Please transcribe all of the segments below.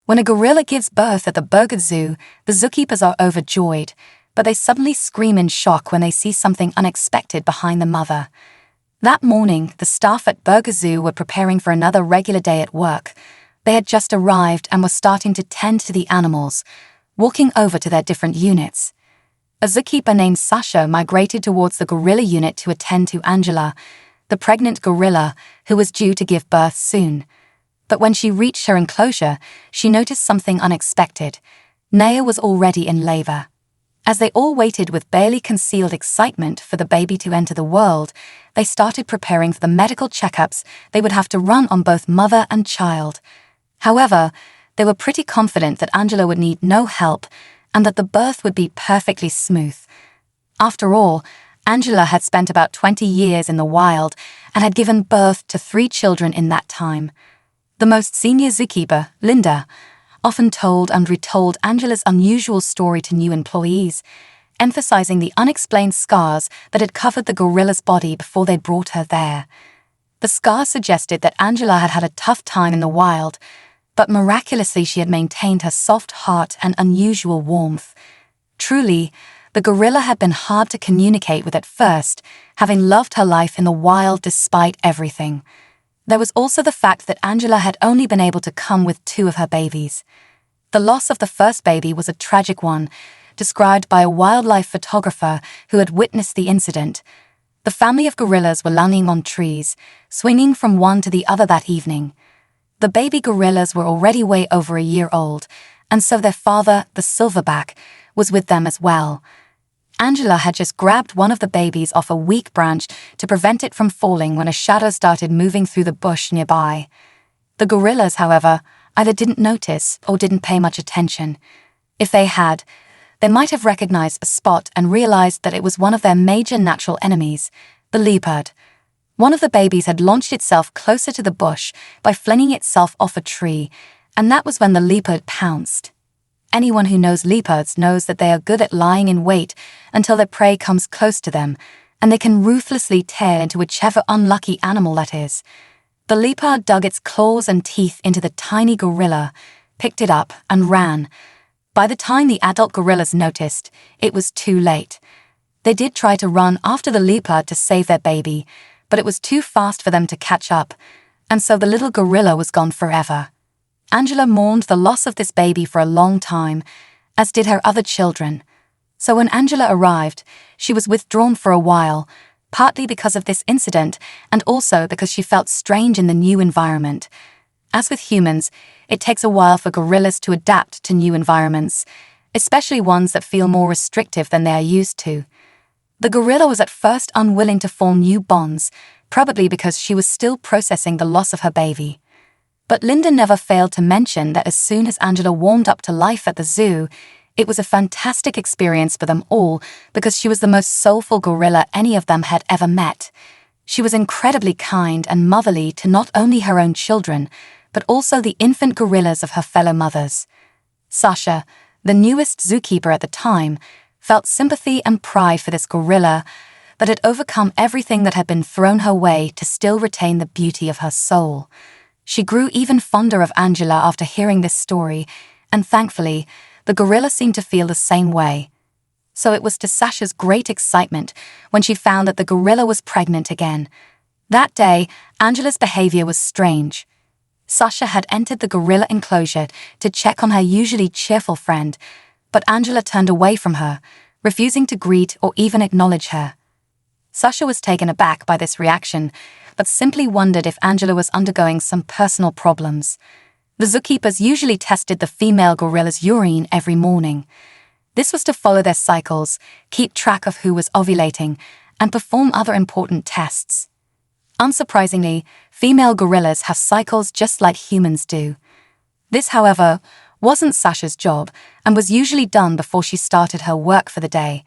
When a gorilla gives birth at the Burger Zoo, the zookeepers are overjoyed, but they suddenly scream in shock when they see something unexpected behind the mother. That morning, the staff at Burger Zoo were preparing for another regular day at work. They had just arrived and were starting to tend to the animals, walking over to their different units. A zookeeper named Sasha migrated towards the gorilla unit to attend to Angela, the pregnant gorilla who was due to give birth soon. But when she reached her enclosure, she noticed something unexpected. Naya was already in labor. As they all waited with barely concealed excitement for the baby to enter the world, they started preparing for the medical checkups they would have to run on both mother and child. However, they were pretty confident that Angela would need no help and that the birth would be perfectly smooth. After all, Angela had spent about 20 years in the wild and had given birth to 3 children in that time. The most senior zookeeper, Linda, often told and retold Angela's unusual story to new employees, emphasizing the unexplained scars that had covered the gorilla's body before they brought her there. The scars suggested that Angela had had a tough time in the wild, but miraculously she had maintained her soft heart and unusual warmth. Truly, the gorilla had been hard to communicate with at first, having loved her life in the wild despite everything. There was also the fact that Angela had only been able to come with 2 of her babies. The loss of the first baby was a tragic one, described by a wildlife photographer who had witnessed the incident. The family of gorillas were lounging on trees, swinging from one to the other that evening. The baby gorillas were already way over a year old, and so their father, the silverback, was with them as well. Angela had just grabbed one of the babies off a weak branch to prevent it from falling when a shadow started moving through the bush nearby. The gorillas, however, either didn't notice or didn't pay much attention. If they had, they might have recognized a spot and realized that it was one of their major natural enemies, the leopard. One of the babies had launched itself closer to the bush by flinging itself off a tree, and that was when the leopard pounced. Anyone who knows leopards knows that they are good at lying in wait until their prey comes close to them, and they can ruthlessly tear into whichever unlucky animal that is. The leopard dug its claws and teeth into the tiny gorilla, picked it up, and ran. By the time the adult gorillas noticed, it was too late. They did try to run after the leopard to save their baby, but it was too fast for them to catch up, and so the little gorilla was gone forever. Angela mourned the loss of this baby for a long time, as did her other children. So when Angela arrived, she was withdrawn for a while, partly because of this incident and also because she felt strange in the new environment. As with humans, it takes a while for gorillas to adapt to new environments, especially ones that feel more restrictive than they are used to. The gorilla was at first unwilling to form new bonds, probably because she was still processing the loss of her baby. But Linda never failed to mention that as soon as Angela warmed up to life at the zoo, it was a fantastic experience for them all because she was the most soulful gorilla any of them had ever met. She was incredibly kind and motherly to not only her own children, but also the infant gorillas of her fellow mothers. Sasha, the newest zookeeper at the time, felt sympathy and pride for this gorilla that had overcome everything that had been thrown her way to still retain the beauty of her soul. She grew even fonder of Angela after hearing this story, and thankfully, the gorilla seemed to feel the same way. So it was to Sasha's great excitement when she found that the gorilla was pregnant again. That day, Angela's behavior was strange. Sasha had entered the gorilla enclosure to check on her usually cheerful friend, but Angela turned away from her, refusing to greet or even acknowledge her. Sasha was taken aback by this reaction, but simply wondered if Angela was undergoing some personal problems. The zookeepers usually tested the female gorilla's urine every morning. This was to follow their cycles, keep track of who was ovulating, and perform other important tests. Unsurprisingly, female gorillas have cycles just like humans do. This, however, wasn't Sasha's job and was usually done before she started her work for the day.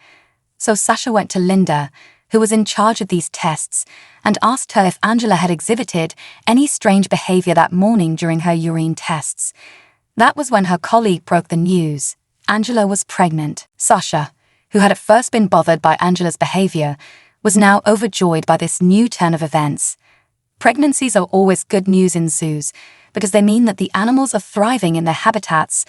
So Sasha went to Linda, who was in charge of these tests, and asked her if Angela had exhibited any strange behavior that morning during her urine tests. That was when her colleague broke the news. Angela was pregnant. Sasha, who had at first been bothered by Angela's behavior, was now overjoyed by this new turn of events. Pregnancies are always good news in zoos, because they mean that the animals are thriving in their habitats,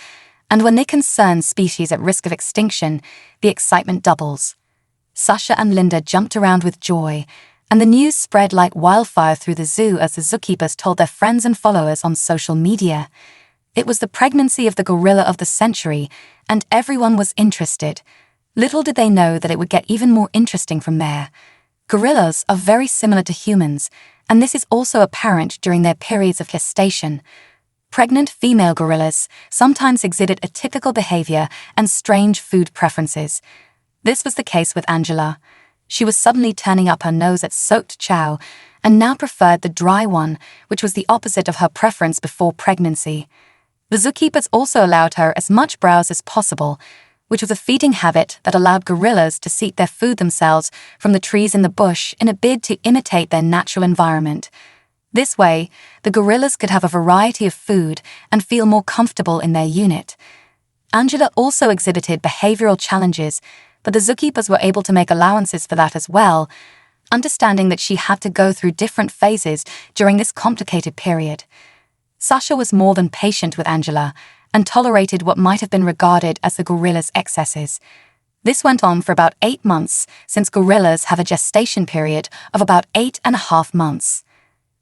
and when they concern species at risk of extinction, the excitement doubles. Sasha and Linda jumped around with joy, and the news spread like wildfire through the zoo as the zookeepers told their friends and followers on social media. It was the pregnancy of the gorilla of the century, and everyone was interested. Little did they know that it would get even more interesting from there. Gorillas are very similar to humans, and this is also apparent during their periods of gestation. Pregnant female gorillas sometimes exhibit atypical behavior and strange food preferences. This was the case with Angela. She was suddenly turning up her nose at soaked chow and now preferred the dry one, which was the opposite of her preference before pregnancy. The zookeepers also allowed her as much browse as possible, which was a feeding habit that allowed gorillas to seek their food themselves from the trees in the bush in a bid to imitate their natural environment. This way, the gorillas could have a variety of food and feel more comfortable in their unit. Angela also exhibited behavioral challenges, but the zookeepers were able to make allowances for that as well, understanding that she had to go through different phases during this complicated period. Sasha was more than patient with Angela and tolerated what might have been regarded as the gorilla's excesses. This went on for about 8 months, since gorillas have a gestation period of about 8.5 months.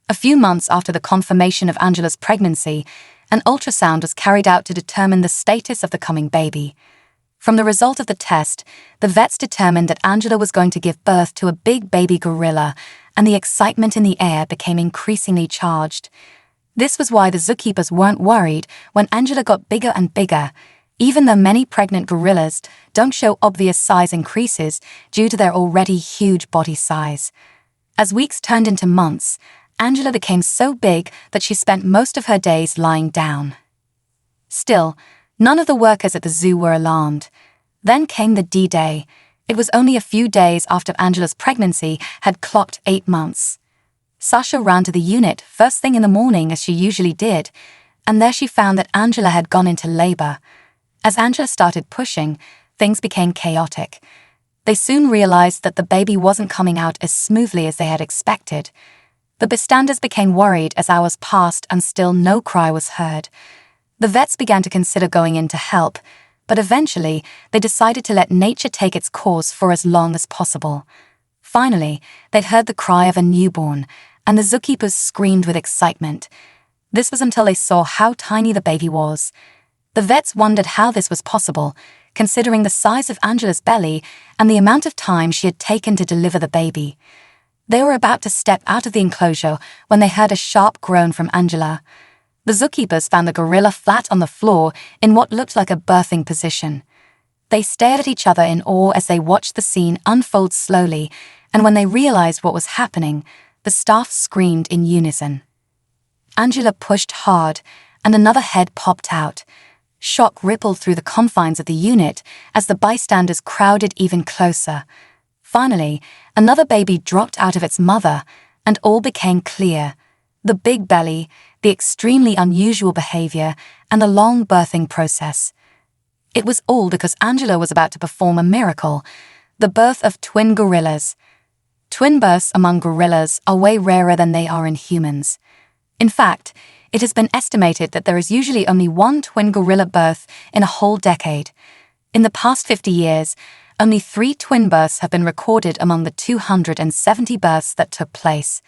A few months after the confirmation of Angela's pregnancy, an ultrasound was carried out to determine the status of the coming baby. From the result of the test, the vets determined that Angela was going to give birth to a big baby gorilla, and the excitement in the air became increasingly charged. This was why the zookeepers weren't worried when Angela got bigger and bigger, even though many pregnant gorillas don't show obvious size increases due to their already huge body size. As weeks turned into months, Angela became so big that she spent most of her days lying down. Still, none of the workers at the zoo were alarmed. Then came the D-Day. It was only a few days after Angela's pregnancy had clocked 8 months. Sasha ran to the unit first thing in the morning as she usually did, and there she found that Angela had gone into labor. As Angela started pushing, things became chaotic. They soon realized that the baby wasn't coming out as smoothly as they had expected. The bystanders became worried as hours passed and still no cry was heard. The vets began to consider going in to help, but eventually they decided to let nature take its course for as long as possible. Finally, they'd heard the cry of a newborn, and the zookeepers screamed with excitement. This was until they saw how tiny the baby was. The vets wondered how this was possible, considering the size of Angela's belly and the amount of time she had taken to deliver the baby. They were about to step out of the enclosure when they heard a sharp groan from Angela. The zookeepers found the gorilla flat on the floor in what looked like a birthing position. They stared at each other in awe as they watched the scene unfold slowly, and when they realized what was happening, the staff screamed in unison. Angela pushed hard, and another head popped out. Shock rippled through the confines of the unit as the bystanders crowded even closer. Finally, another baby dropped out of its mother, and all became clear. The big belly, the extremely unusual behavior, and the long birthing process. It was all because Angela was about to perform a miracle, the birth of twin gorillas. Twin births among gorillas are way rarer than they are in humans. In fact, it has been estimated that there is usually only one twin gorilla birth in a whole decade. In the past 50 years, only 3 twin births have been recorded among the 270 births that took place.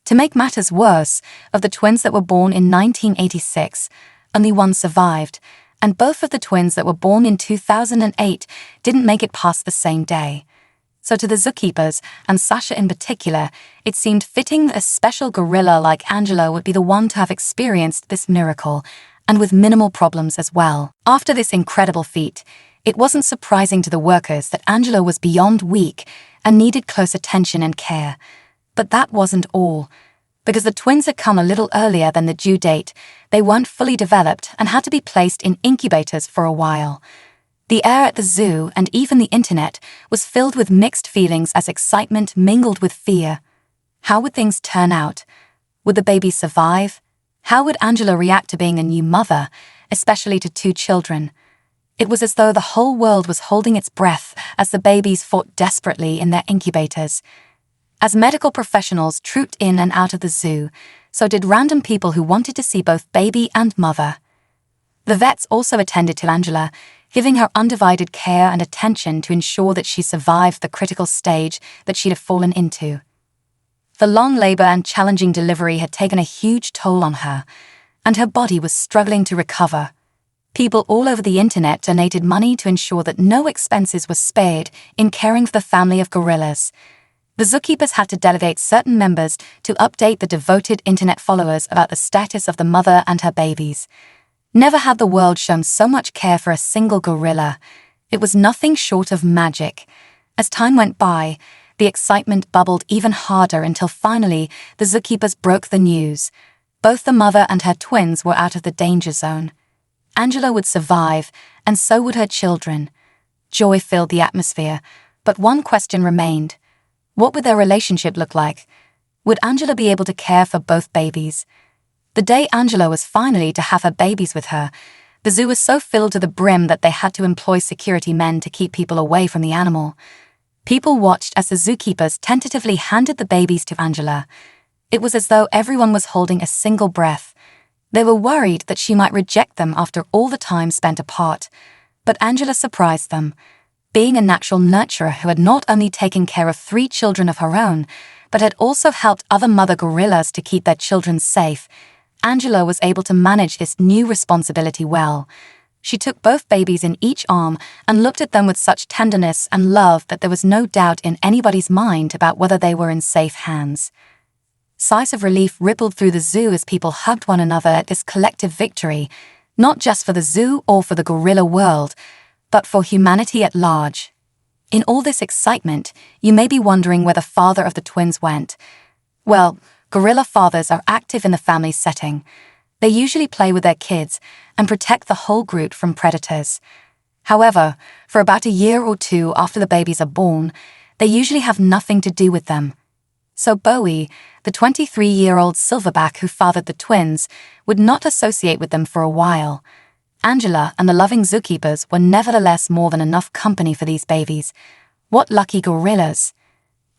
To make matters worse, of the twins that were born in 1986, only one survived, and both of the twins that were born in 2008 didn't make it past the same day. So to the zookeepers, and Sasha in particular, it seemed fitting that a special gorilla like Angela would be the one to have experienced this miracle, and with minimal problems as well. After this incredible feat, it wasn't surprising to the workers that Angela was beyond weak and needed close attention and care. But that wasn't all. Because the twins had come a little earlier than the due date, they weren't fully developed and had to be placed in incubators for a while. The air at the zoo and even the internet was filled with mixed feelings as excitement mingled with fear. How would things turn out? Would the baby survive? How would Angela react to being a new mother, especially to 2 children? It was as though the whole world was holding its breath as the babies fought desperately in their incubators. As medical professionals trooped in and out of the zoo, so did random people who wanted to see both baby and mother. The vets also attended to Angela, giving her undivided care and attention to ensure that she survived the critical stage that she'd have fallen into. The long labor and challenging delivery had taken a huge toll on her, and her body was struggling to recover. People all over the internet donated money to ensure that no expenses were spared in caring for the family of gorillas. The zookeepers had to delegate certain members to update the devoted internet followers about the status of the mother and her babies. Never had the world shown so much care for a single gorilla. It was nothing short of magic. As time went by, the excitement bubbled even harder until finally the zookeepers broke the news. Both the mother and her twins were out of the danger zone. Angela would survive, and so would her children. Joy filled the atmosphere, but one question remained. What would their relationship look like? Would Angela be able to care for both babies? The day Angela was finally to have her babies with her, the zoo was so filled to the brim that they had to employ security men to keep people away from the animal. People watched as the zookeepers tentatively handed the babies to Angela. It was as though everyone was holding a single breath. They were worried that she might reject them after all the time spent apart. But Angela surprised them. Being a natural nurturer who had not only taken care of 3 children of her own, but had also helped other mother gorillas to keep their children safe, Angela was able to manage this new responsibility well. She took both babies in each arm and looked at them with such tenderness and love that there was no doubt in anybody's mind about whether they were in safe hands. Sighs of relief rippled through the zoo as people hugged one another at this collective victory, not just for the zoo or for the gorilla world, but for humanity at large. In all this excitement, you may be wondering where the father of the twins went. Well, gorilla fathers are active in the family setting. They usually play with their kids and protect the whole group from predators. However, for about a year or 2 after the babies are born, they usually have nothing to do with them. So Bowie, the 23-year-old silverback who fathered the twins, would not associate with them for a while. Angela and the loving zookeepers were nevertheless more than enough company for these babies. What lucky gorillas!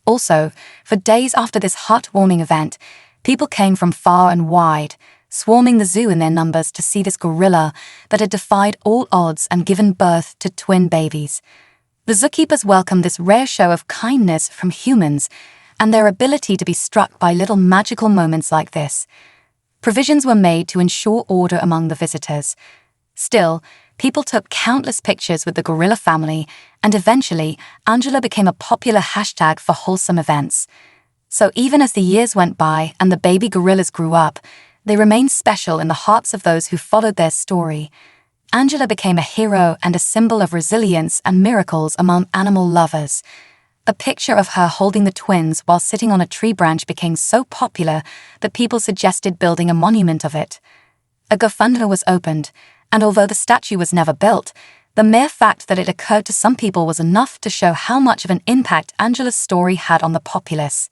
Also, for days after this heartwarming event, people came from far and wide, swarming the zoo in their numbers to see this gorilla that had defied all odds and given birth to twin babies. The zookeepers welcomed this rare show of kindness from humans and their ability to be struck by little magical moments like this. Provisions were made to ensure order among the visitors. Still, people took countless pictures with the gorilla family, and eventually, Angela became a popular hashtag for wholesome events. So even as the years went by and the baby gorillas grew up, they remained special in the hearts of those who followed their story. Angela became a hero and a symbol of resilience and miracles among animal lovers. A picture of her holding the twins while sitting on a tree branch became so popular that people suggested building a monument of it. A GoFundMe was opened, and although the statue was never built, the mere fact that it occurred to some people was enough to show how much of an impact Angela's story had on the populace.